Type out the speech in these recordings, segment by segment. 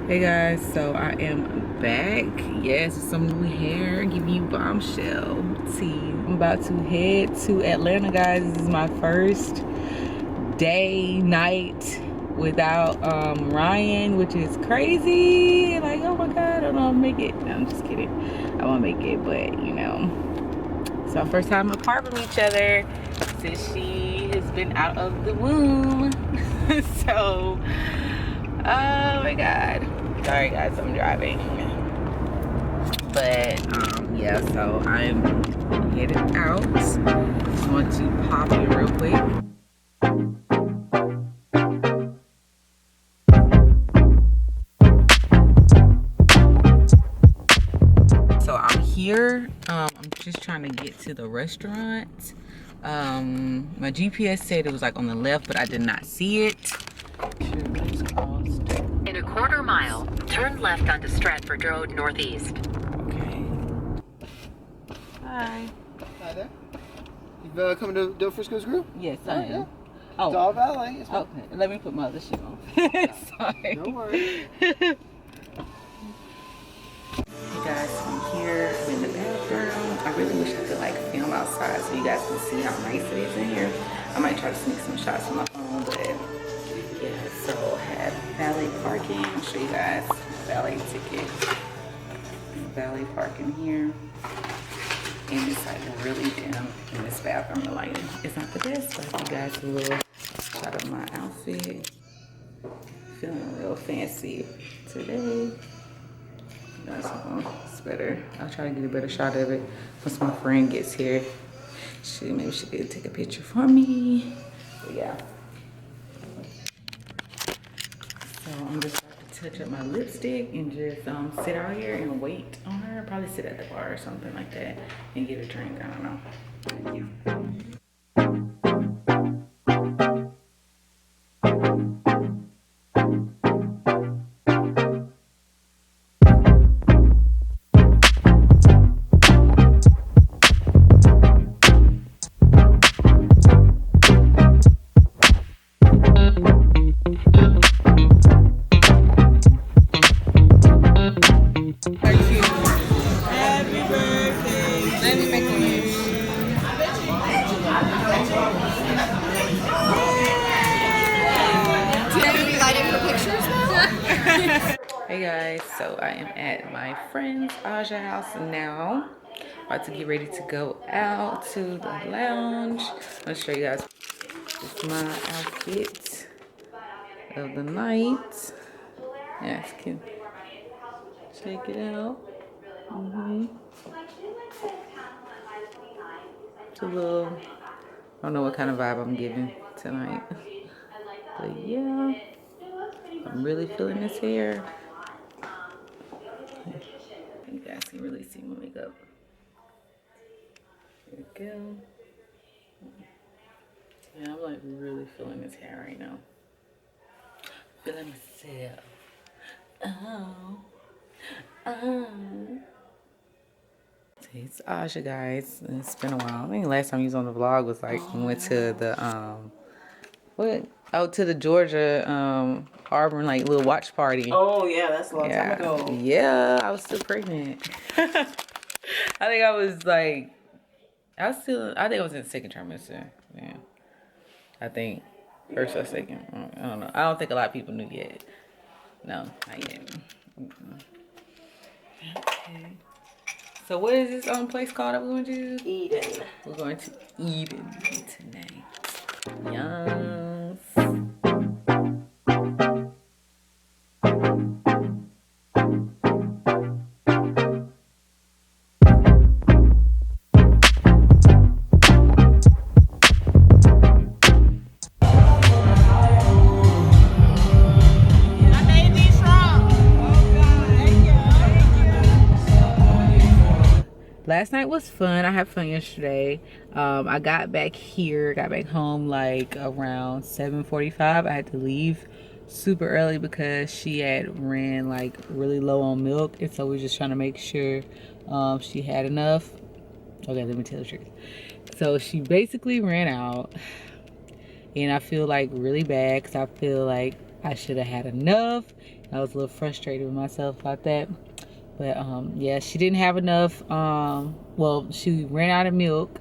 Hey guys, so I am back. Yes, with some new hair, give you bombshell tea. I'm about to head to Atlanta, guys. This is my first night without Ryan, which is crazy. Like, oh my god, I don't know if I'll make it. No, I'm just kidding. I won't make it, but you know. It's our first time apart from each other since she has been out of the womb. So, oh my god. Sorry guys, I'm driving. But yeah, so I'm headed out. Just want to pop in real quick. So I'm here. I'm just trying to get to the restaurant. My GPS said it was like on the left, but I did not see it. In a quarter mile, turn left onto Stratford Road Northeast. Okay. Hi. Hi there. You've come to Del Frisco's Grill? Yes, I am. Yeah. Oh. It's all valet. It's Okay, let me put my other shit on. Sorry. No worries. Hey guys, I'm here. I'm in the bathroom. I really wish I could like film outside so you guys can see how nice it is in here. I might try to sneak some shots from my phone, but yeah. So I have valet parking. I'll show you guys valet ticket. Valet parking here. And it's like really dim in this bathroom. The lighting is not the best, but I'll give you guys a little shot of my outfit. Feeling real fancy today. That's it's better. I'll try to get a better shot of it once my friend gets here. Maybe she could take a picture for me. But yeah. So I'm just about to touch up my lipstick and just sit out here and wait on her. Probably sit at the bar or something like that and get a drink. I don't know. Yeah. Hey guys, so I am at my friend's Aja house now. About to get ready to go out to the lounge. I'm gonna show you guys just my outfit of the night. Yeah, it's cute. Check it out. It's a little, I don't know what kind of vibe I'm giving tonight. But yeah, I'm really feeling this hair. You guys can really see my makeup. There we go. Yeah, I'm like really feeling this hair right now. Feeling myself. Oh. It's Aja, guys. It's been a while. I think the last time you was on the vlog was like we went to the to the Georgia Auburn like little watch party. Oh yeah, that's a long time ago. Yeah, I was still pregnant. I think I was like, I think I was in the second trimester. Yeah, I think first or second. I don't know. I don't think a lot of people knew yet. No, not yet. Okay. So what is this place called that we're going to? Eden. We're going to Eden tonight. Yes. Last night was fun. I had fun yesterday. I got back home like around 7:45. I had to leave super early because she had ran like really low on milk, and so we were just trying to make sure she had enough. Okay, let me tell the truth. So she basically ran out, and I feel like really bad because I feel like I should have had enough. I was a little frustrated with myself about that. But yeah, she didn't have enough. Well, she ran out of milk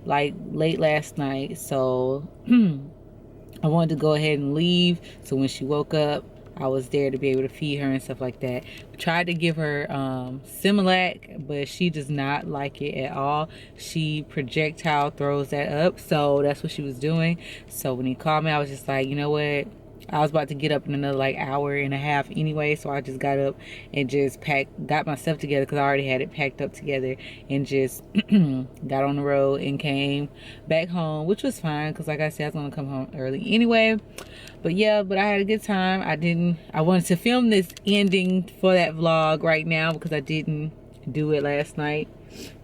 like late last night, so I wanted to go ahead and leave, so when she woke up I was there to be able to feed her and stuff like that. We tried to give her Similac, but she does not like it at all. She projectile throws that up, so that's what she was doing. So when he called me, I was just like, you know what, I was about to get up in another like hour and a half anyway, so I just got up and just got my stuff together because I already had it packed up together, and just got on the road and came back home, which was fine because like I said, I was gonna come home early anyway. But yeah, but I had a good time. I wanted to film this ending for that vlog right now because I didn't do it last night.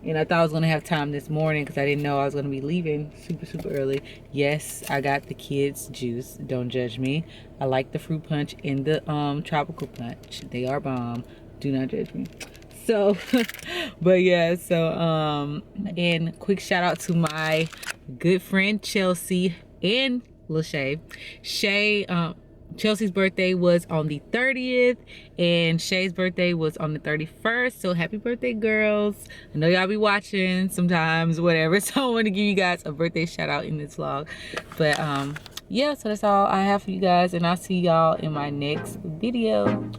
And I thought I was going to have time this morning because I didn't know I was going to be leaving super early. Yes, I got the kids juice. Don't judge me. I like the fruit punch and the tropical punch. They are bomb. Do not judge me. So, but yeah, so, and quick shout out to my good friend Chelsea and Lil Shay. Chelsea's birthday was on the 30th and Shay's birthday was on the 31st. So happy birthday, girls. I know y'all be watching sometimes, whatever. So I want to give you guys a birthday shout out in this vlog. But yeah, so that's all I have for you guys, and I'll see y'all in my next video.